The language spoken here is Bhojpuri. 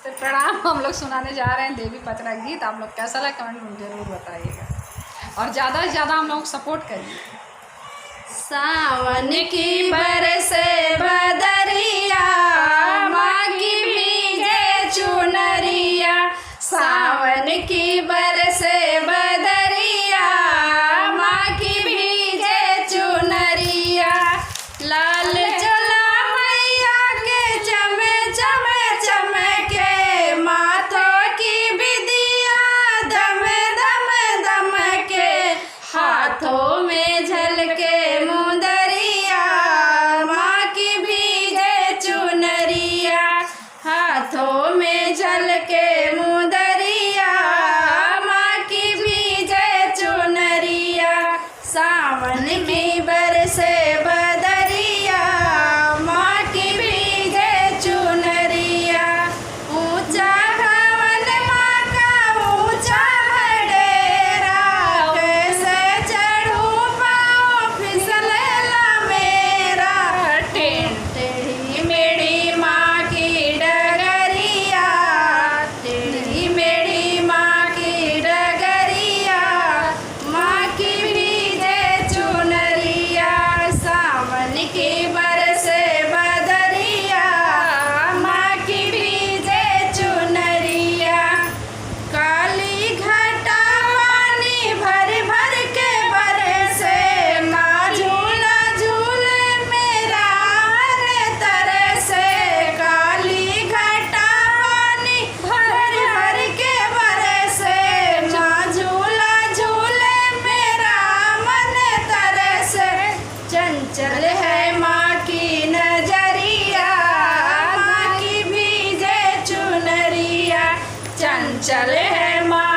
तो प्रणाम, हम लोग सुनाने जा रहे हैं देवी पचरा गीत। आप लोग कैसा लगा कमेंट में जरूर बताइएगा और ज़्यादा से ज़्यादा हम लोग सपोर्ट करिए। सावन की बरसे बदरिया, माँ की भीगे चुनरिया। सावन की बरसे बदरिया, माँ की भीगे चुनरिया। लाल चला मैया के चमे चमे चमके, माथों की बिदिया दम दम दम के। हाथों में झलके मुंदरिया, माँ की भीगे चुनरिया। हाथों में झलके मुंदरिया, माँ की भीगे चुनरिया। सावन की बरसे बदरिया, माँ की भीगे चुनरिया। ऊंचा भवन माँ का ऊंचा डेरा, कैसे चढ़ूं पाँव फिसलेला मेरा। टेढ़ी मेढ़ी माँ की डगरिया, टेढ़ी मेढ़ी माँ की डगरिया। माँ की भीगे चुनरिया। सावन की बरसे बदरिया, माँ की भीगे चुनरिया। काली घटा पानी भर भर के बरसे, माँ झूला झूले मेरा हर तरह से। काली घटा पानी भर भर के बरसे, माँ झूला झूले मेरा मन तरह से। चंचल है माँ की नजरिया, माँ की भीगे चुनरिया। चंचल है माँ